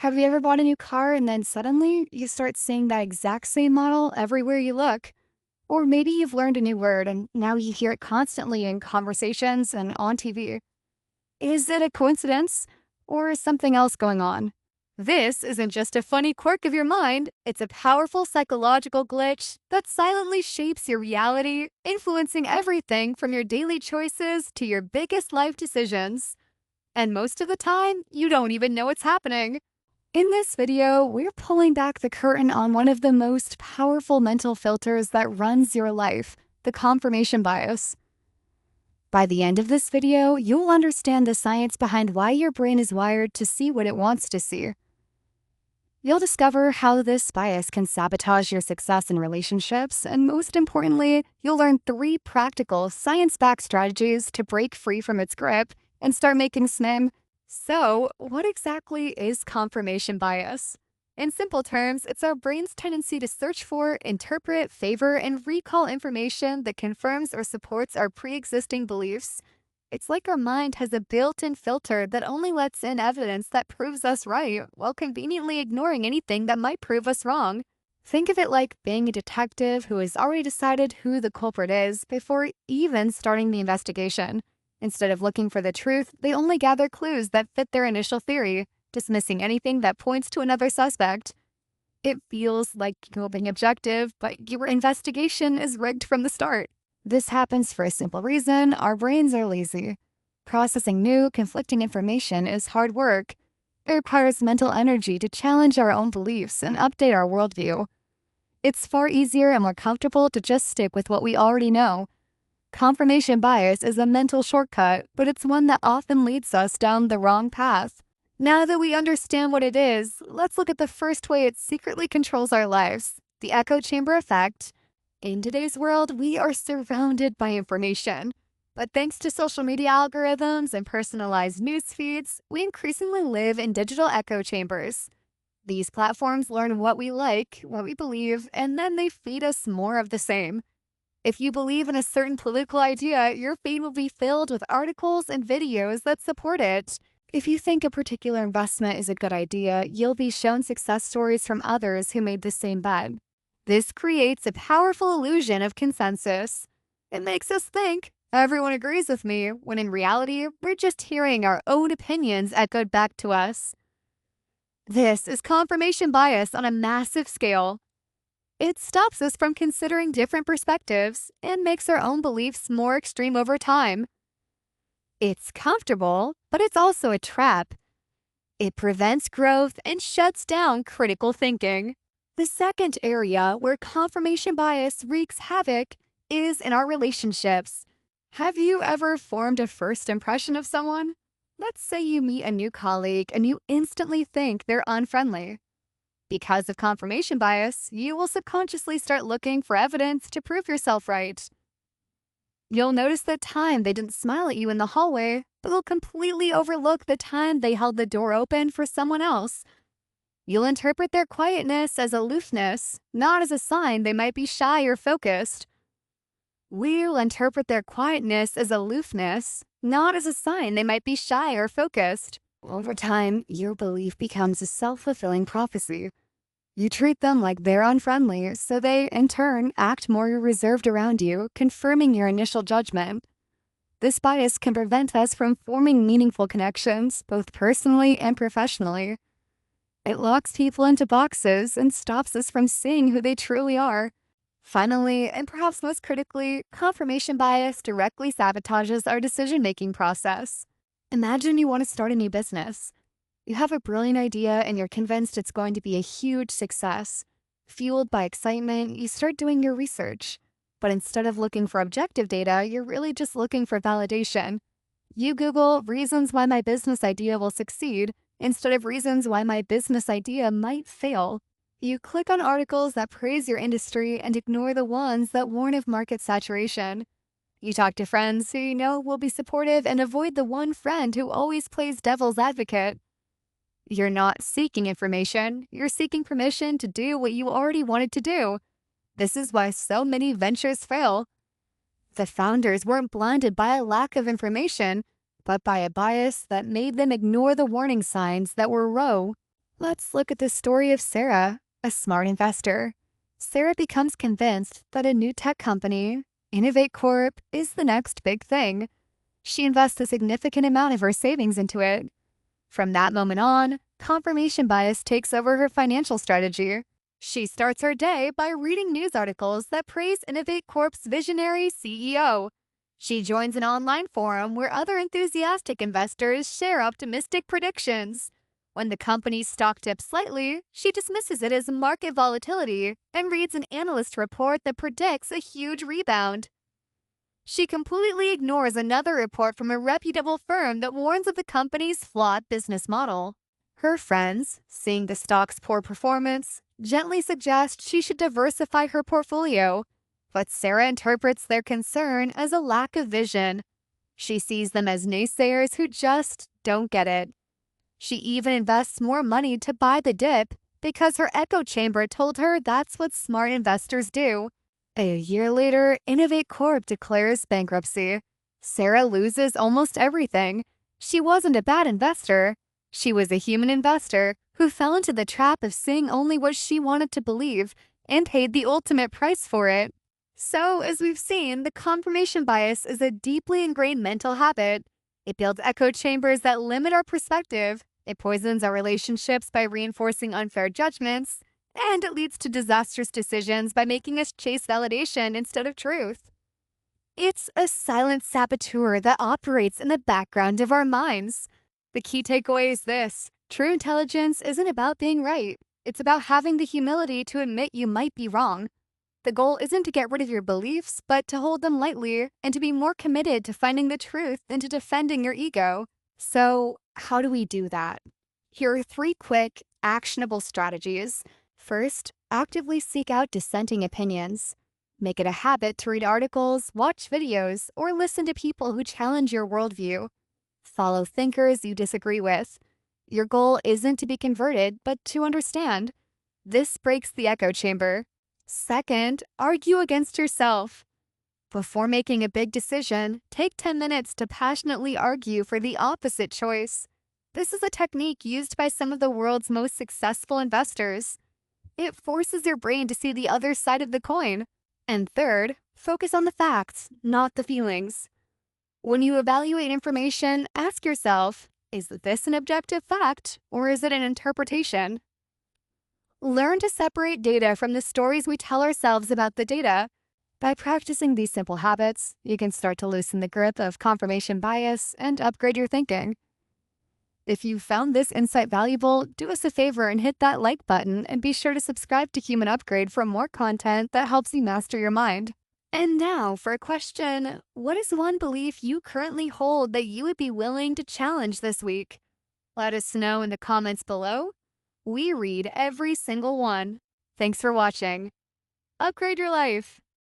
Have you ever bought a new car and then suddenly you start seeing that exact same model everywhere you look? Or maybe you've learned a new word and now you hear it constantly in conversations and on TV. Is it a coincidence or is something else going on? This isn't just a funny quirk of your mind, it's a powerful psychological glitch that silently shapes your reality, influencing everything from your daily choices to your biggest life decisions. And most of the time, you don't even know it's happening. In this video, we're pulling back the curtain on one of the most powerful mental filters that runs your life, the confirmation bias. By the end of this video, you'll understand the science behind why your brain is wired to see what it wants to see. You'll discover how this bias can sabotage your success in relationships, and most importantly, you'll learn 3 practical, science-backed strategies to break free from its grip and start making SNIM. So, what exactly is confirmation bias? In simple terms, it's our brain's tendency to search for, interpret, favor, and recall information that confirms or supports our pre-existing beliefs. It's like our mind has a built-in filter that only lets in evidence that proves us right, while conveniently ignoring anything that might prove us wrong. Think of it like being a detective who has already decided who the culprit is before even starting the investigation. Instead of looking for the truth, they only gather clues that fit their initial theory, dismissing anything that points to another suspect. It feels like you're being objective, but your investigation is rigged from the start. This happens for a simple reason: our brains are lazy. Processing new, conflicting information is hard work. It requires mental energy to challenge our own beliefs and update our worldview. It's far easier and more comfortable to just stick with what we already know. Confirmation bias is a mental shortcut, but it's one that often leads us down the wrong path. Now that we understand what it is, let's look at the first way it secretly controls our lives: the echo chamber effect. In today's world, we are surrounded by information. But thanks to social media algorithms and personalized news feeds, we increasingly live in digital echo chambers. These platforms learn what we like, what we believe, and then they feed us more of the same. If you believe in a certain political idea, your feed will be filled with articles and videos that support it. If you think a particular investment is a good idea, you'll be shown success stories from others who made the same bet. This creates a powerful illusion of consensus. It makes us think everyone agrees with me, when in reality, we're just hearing our own opinions echoed back to us. This is confirmation bias on a massive scale. It stops us from considering different perspectives and makes our own beliefs more extreme over time. It's comfortable, but it's also a trap. It prevents growth and shuts down critical thinking. The second area where confirmation bias wreaks havoc is in our relationships. Have you ever formed a first impression of someone? Let's say you meet a new colleague and you instantly think they're unfriendly. Because of confirmation bias, you will subconsciously start looking for evidence to prove yourself right. You'll notice the time they didn't smile at you in the hallway, but they'll completely overlook the time they held the door open for someone else. You'll interpret their quietness as aloofness, not as a sign they might be shy or focused. We'll interpret their quietness as aloofness, not as a sign they might be shy or focused. Over time, your belief becomes a self-fulfilling prophecy. You treat them like they're unfriendly, so they, in turn, act more reserved around you, confirming your initial judgment. This bias can prevent us from forming meaningful connections, both personally and professionally. It locks people into boxes and stops us from seeing who they truly are. Finally, and perhaps most critically, confirmation bias directly sabotages our decision-making process. Imagine you want to start a new business. You have a brilliant idea and you're convinced it's going to be a huge success. Fueled by excitement, you start doing your research. But instead of looking for objective data, you're really just looking for validation. You Google reasons why my business idea will succeed instead of reasons why my business idea might fail. You click on articles that praise your industry and ignore the ones that warn of market saturation. You talk to friends who you know will be supportive and avoid the one friend who always plays devil's advocate. You're not seeking information, you're seeking permission to do what you already wanted to do. This is why so many ventures fail. The founders weren't blinded by a lack of information, but by a bias that made them ignore the warning signs that were low. Let's look at the story of Sarah, a smart investor. Sarah becomes convinced that a new tech company, Innovate Corp, is the next big thing. She invests a significant amount of her savings into it. From that moment on, confirmation bias takes over her financial strategy. She starts her day by reading news articles that praise Innovate Corp's visionary CEO. She joins an online forum where other enthusiastic investors share optimistic predictions. When the company's stock dips slightly, she dismisses it as market volatility and reads an analyst report that predicts a huge rebound. She completely ignores another report from a reputable firm that warns of the company's flawed business model. Her friends, seeing the stock's poor performance, gently suggest she should diversify her portfolio. But Sarah interprets their concern as a lack of vision. She sees them as naysayers who just don't get it. She even invests more money to buy the dip because her echo chamber told her that's what smart investors do. A year later, Innovate Corp declares bankruptcy. Sarah loses almost everything. She wasn't a bad investor. She was a human investor who fell into the trap of seeing only what she wanted to believe and paid the ultimate price for it. So, as we've seen, the confirmation bias is a deeply ingrained mental habit. It builds echo chambers that limit our perspective, it poisons our relationships by reinforcing unfair judgments, and it leads to disastrous decisions by making us chase validation instead of truth. It's a silent saboteur that operates in the background of our minds. The key takeaway is this: true intelligence isn't about being right, it's about having the humility to admit you might be wrong. The goal isn't to get rid of your beliefs, but to hold them lightly and to be more committed to finding the truth than to defending your ego. So, how do we do that? Here are three quick, actionable strategies. First, actively seek out dissenting opinions. Make it a habit to read articles, watch videos, or listen to people who challenge your worldview. Follow thinkers you disagree with. Your goal isn't to be converted, but to understand. This breaks the echo chamber. Second, argue against yourself. Before making a big decision, take 10 minutes to passionately argue for the opposite choice. This is a technique used by some of the world's most successful investors. It forces your brain to see the other side of the coin. And third, focus on the facts, not the feelings. When you evaluate information, ask yourself, is this an objective fact or is it an interpretation? Learn to separate data from the stories we tell ourselves about the data. By practicing these simple habits, you can start to loosen the grip of confirmation bias and upgrade your thinking. If you found this insight valuable, do us a favor and hit that like button and be sure to subscribe to Human Upgrade for more content that helps you master your mind. And now for a question: what is one belief you currently hold that you would be willing to challenge this week? Let us know in the comments below. We read every single one. Thanks for watching. Upgrade your life.